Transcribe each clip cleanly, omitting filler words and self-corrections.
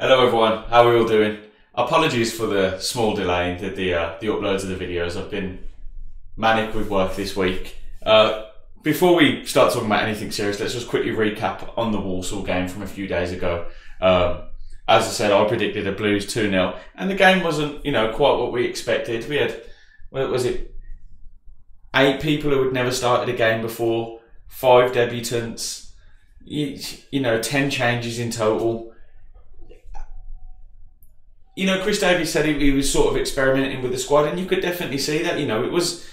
Hello everyone, how are we all doing? Apologies for the small delay in the uploads of the videos. I've been manic with work this week. Before we start talking about anything serious, let's just quickly recap on the Walsall game from a few days ago. As I said, I predicted a Blues 2-0, and the game wasn't, quite what we expected. We had, what was it, 8 people who had never started a game before, 5 debutants, 10 changes in total. Chris Davies said he was sort of experimenting with the squad, and you could definitely see that. It was,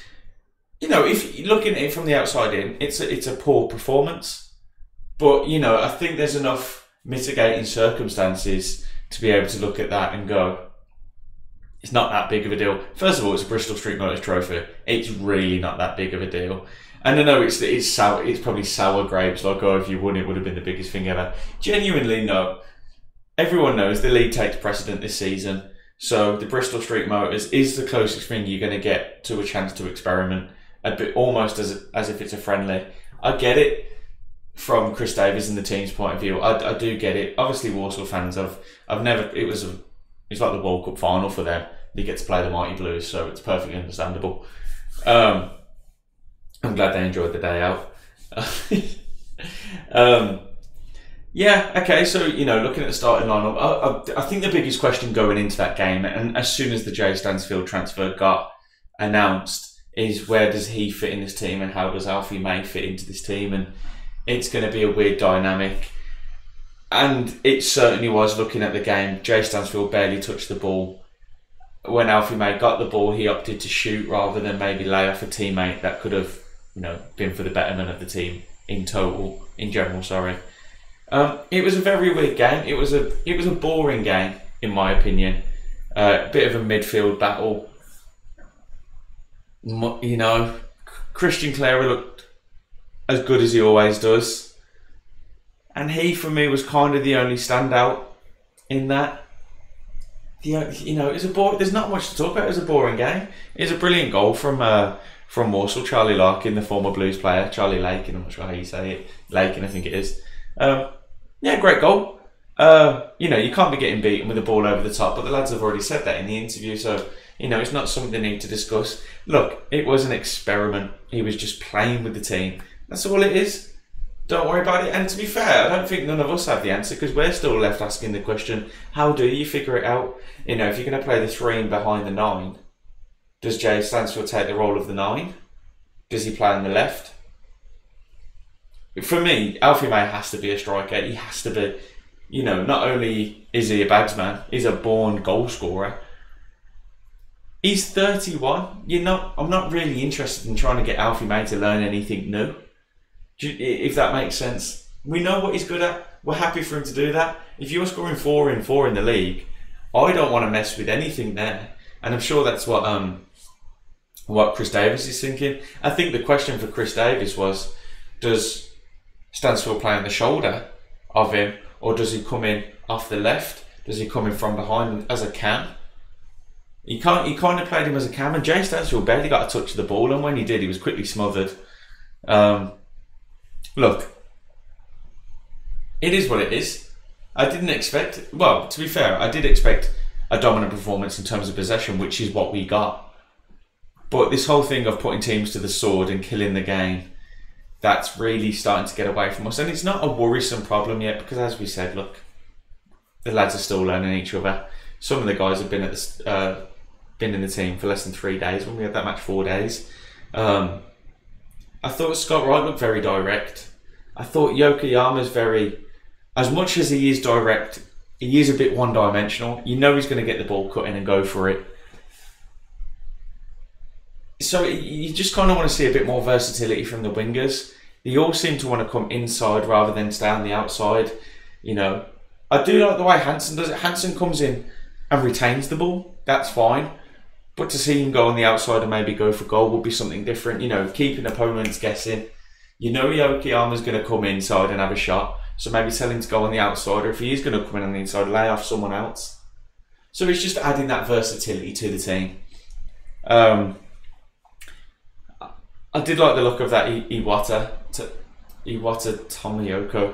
if you're looking at it from the outside in, it's a poor performance. But, I think there's enough mitigating circumstances to be able to look at that and go, it's not that big of a deal. First of all, it's a Bristol Street Motors trophy. It's really not that big of a deal. And I know it's sour, it's probably sour grapes, like, oh, if you won, it would have been the biggest thing ever. Genuinely, no. Everyone knows the league takes precedent this season, so the Bristol Street Motors is the closest thing you're going to get to a chance to experiment, a bit almost as if it's a friendly. I get it from Chris Davies and the team's point of view. I do get it. Obviously, Walsall fans, I've never. It's like the World Cup final for them. They get to play the Mighty Blues, so it's perfectly understandable. I'm glad they enjoyed the day out. Yeah, okay, so, looking at the starting lineup, I think the biggest question going into that game, and as soon as the Jay Stansfield transfer got announced, is where does he fit in this team and how does Alfie May fit into this team? And it's going to be a weird dynamic. And it certainly was, looking at the game. Jay Stansfield barely touched the ball. When Alfie May got the ball, he opted to shoot rather than maybe lay off a teammate that could have, been for the betterment of the team in general, sorry. It was a very weird game. It was a boring game, in my opinion. A bit of a midfield battle. Christian Clara looked as good as he always does, and he, for me, was kind of the only standout in that. It was a there's not much to talk about. It was a boring game. It was a brilliant goal from Walsall. Charlie Larkin, the former Blues player, Charlie Lakin. I'm not sure how you say it. Lakin, I think it is. Yeah, great goal. You can't be getting beaten with the ball over the top, but the lads have already said that in the interview, so, it's not something they need to discuss. Look, it was an experiment. He was just playing with the team. That's all it is. Don't worry about it. And to be fair, I don't think none of us have the answer, because we're still left asking the question, how do you figure it out? If you're going to play the 3 in behind the 9, does Jay Stansfield take the role of the 9? Does he play on the left? For me, Alfie May has to be a striker. He has to be, not only is he a bagsman, he's a born goal scorer. He's 31. I'm not really interested in trying to get Alfie May to learn anything new, if that makes sense. We know what he's good at. We're happy for him to do that. If you're scoring 4 in 4 in the league, I don't want to mess with anything there. And I'm sure that's what Chris Davies is thinking. I think the question for Chris Davies was, does Stansfield play on the shoulder of him, or does he come in off the left? Does he come in from behind as a cam? He kind of played him as a cam, and Jay Stansfield barely got a touch of the ball, and when he did, he was quickly smothered. Look, it is what it is. I didn't expect, well, to be fair, I did expect a dominant performance in terms of possession, which is what we got. But this whole thing of putting teams to the sword and killing the game, that's really starting to get away from us. And it's not a worrisome problem yet, because as we said, look, the lads are still learning each other. Some of the guys have been been in the team for less than 3 days, when we had that match 4 days. I thought Scott Wright looked very direct. I thought Yokoyama's as much as he is direct, he is a bit one-dimensional. He's going to get the ball cut in and go for it. So you just kind of want to see a bit more versatility from the wingers. They all seem to want to come inside rather than stay on the outside. I do like the way Hansen does it. Hansen comes in and retains the ball. That's fine. But to see him go on the outside and maybe go for goal would be something different. Keeping opponents guessing. Yokoyama's going to come inside and have a shot. So maybe tell him to go on the outside, or if he is going to come in on the inside, lay off someone else. So it's just adding that versatility to the team. I did like the look of that Iwata Tomiyoko.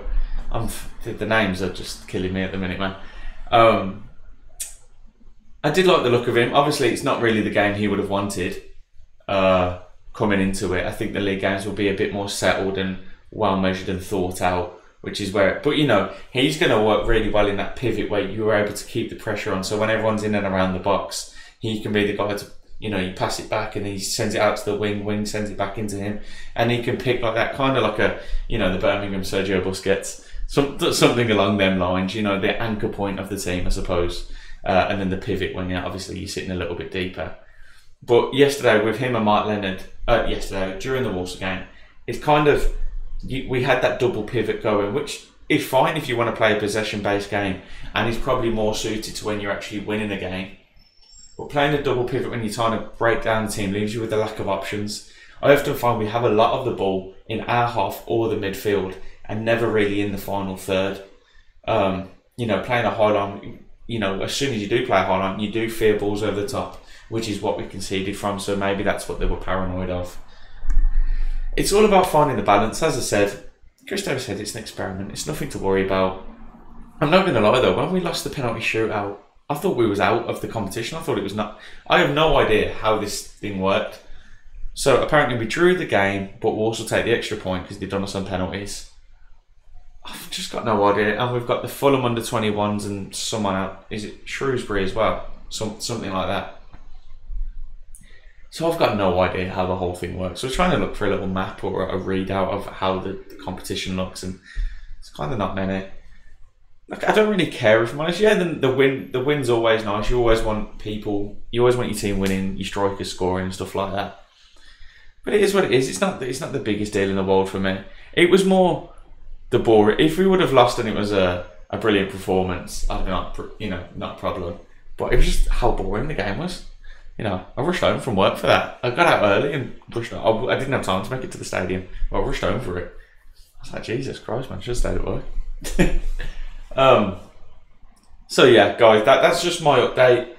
The names are just killing me at the minute, man. I did like the look of him. Obviously, it's not really the game he would have wanted coming into it. I think the league games will be a bit more settled and well measured and thought out, which is where. But you know, he's going to work really well in that pivot where you were able to keep the pressure on. So when everyone's in and around the box, he can be the guy to, you know, you pass it back and he sends it out to the wing sends it back into him, and he can pick like that, kind of like a, you know, the Birmingham Sergio Busquets, something along them lines. You know, the anchor point of the team, I suppose. And then the pivot when obviously you're sitting a little bit deeper. But yesterday with him and Mark Leonard, during the Walsall game, it's kind of, we had that double pivot going, which is fine if you want to play a possession-based game, and is probably more suited to when you're actually winning a game. But playing a double pivot when you're trying to break down the team leaves you with a lack of options. I often find we have a lot of the ball in our half or the midfield, and never really in the final third. You know, playing a high line, you know, as soon as you do play a high line, you do fear balls over the top, which is what we conceded from. So maybe that's what they were paranoid of. It's all about finding the balance. As I said, Christo said it's an experiment. It's nothing to worry about. I'm not going to lie though, when we lost the penalty shootout, I thought we was out of the competition. I thought it was not. I have no idea how this thing worked. So apparently we drew the game, but we'll also take the extra point because they've done us on penalties. I've just got no idea. And we've got the Fulham under 21s and someone else. Is it Shrewsbury as well? Something like that. So I've got no idea how the whole thing works. So I was trying to look for a little map or a readout of how the competition looks, and it's kind of not many. Like, I don't really care if I'm honest. Yeah, the win's always nice. You always want your team winning, your strikers scoring and stuff like that. But it is what it is. It's not the biggest deal in the world for me. It was more the boring. If we would have lost and it was a brilliant performance, I'd be like, you know, not a problem. But it was just how boring the game was. You know, I rushed home from work for that. I got out early and rushed home. I didn't have time to make it to the stadium. But I rushed home for it. I was like, Jesus Christ, man, I should have stayed at work. So yeah, guys, that's just my update.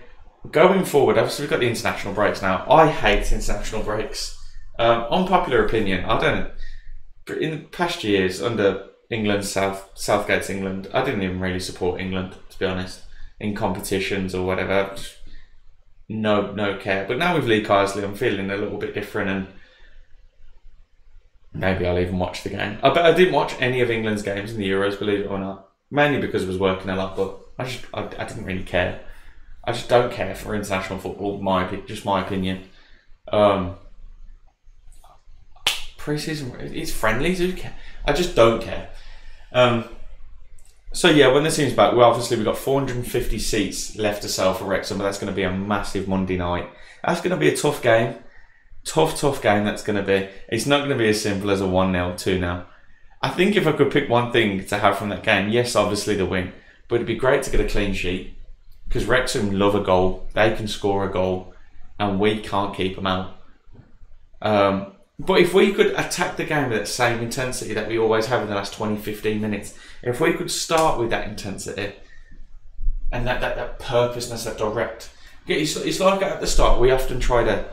Going forward, obviously we've got the international breaks now. I hate international breaks. Unpopular opinion, I don't. In the past years, under Southgate's England, I didn't even really support England, to be honest, in competitions or whatever. No care. But now with Lee Carsley, I'm feeling a little bit different, and maybe I'll even watch the game. I bet I didn't watch any of England's games in the Euros, believe it or not. Mainly because I was working a lot, but I didn't really care. I just don't care for international football. Just my opinion. Pre-season, it's friendlies. Who care? I just don't care. So yeah, when the team's back, we've got 450 seats left to sell for Wrexham, but that's going to be a massive Monday night. That's going to be a tough game. Tough game that's going to be. It's not going to be as simple as a 1-0, 2-0. I think if I could pick one thing to have from that game, yes, obviously the win, but it'd be great to get a clean sheet, because Wrexham love a goal. They can score a goal, and we can't keep them out. But if we could attack the game with that same intensity that we always have in the last 20-15 minutes, if we could start with that intensity and that purposeness, that direct, it's like at the start we often try to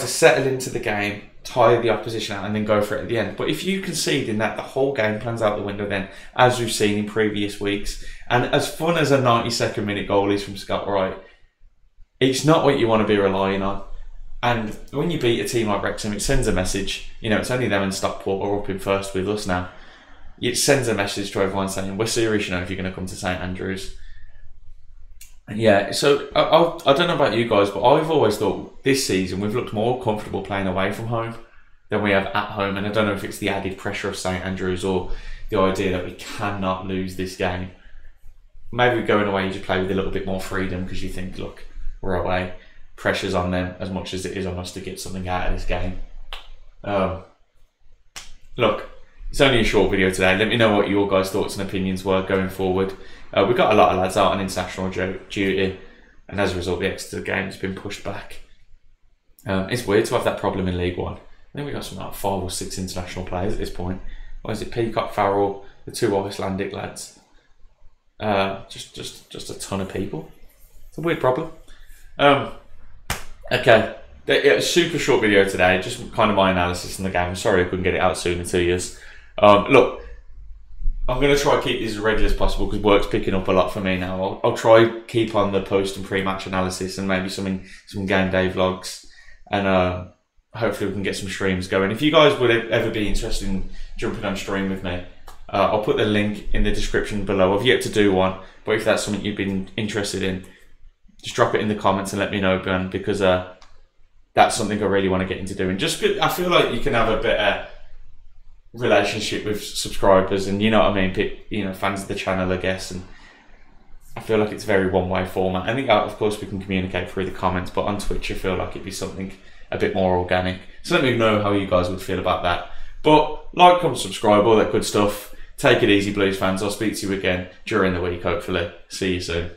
settle into the game, tire the opposition out, and then go for it at the end. But if you concede in that, the whole game plans out the window then, as we've seen in previous weeks. And as fun as a 92nd minute goal is from Scott Wright, it's not what you want to be relying on. And when you beat a team like Wrexham, it sends a message. You know, it's only them and Stockport are up in first with us now. It sends a message to everyone saying, we're serious, you know, if you're going to come to St Andrews. Yeah, so I don't know about you guys, but I've always thought this season we've looked more comfortable playing away from home than we have at home. And I don't know if it's the added pressure of St Andrews or the idea that we cannot lose this game. Maybe going away you just play with a little bit more freedom because you think, look, we're away. Pressure's on them as much as it is on us to get something out of this game. Look, it's only a short video today. Let me know what your guys' thoughts and opinions were going forward. We've got a lot of lads out on international duty, and as a result, the Exeter game has been pushed back. It's weird to have that problem in League One. I think we've got something like 5 or 6 international players at this point. Or is it Peacock, Farrell, the 2 Icelandic lads? Just a ton of people. It's a weird problem. Okay, a super short video today, just kind of my analysis on the game. I'm sorry I couldn't get it out sooner to you. Look, I'm going to try to keep these as regular as possible because work's picking up a lot for me now. I'll try keep on the post and pre-match analysis and maybe some game day vlogs, and hopefully we can get some streams going. If you guys would ever be interested in jumping on stream with me, I'll put the link in the description below. I've yet to do one, but if that's something you've been interested in, just drop it in the comments and let me know, Ben, because that's something I really want to get into doing. I feel like you can have a better relationship with subscribers, and you know what I mean, fans of the channel, I guess, and I feel like it's a very one-way format. I think, of course, we can communicate through the comments, but on Twitch I feel like it'd be something a bit more organic. So let me know how you guys would feel about that. But like, comment, subscribe, all that good stuff. Take it easy, Blues fans. I'll speak to you again during the week, hopefully. See you soon.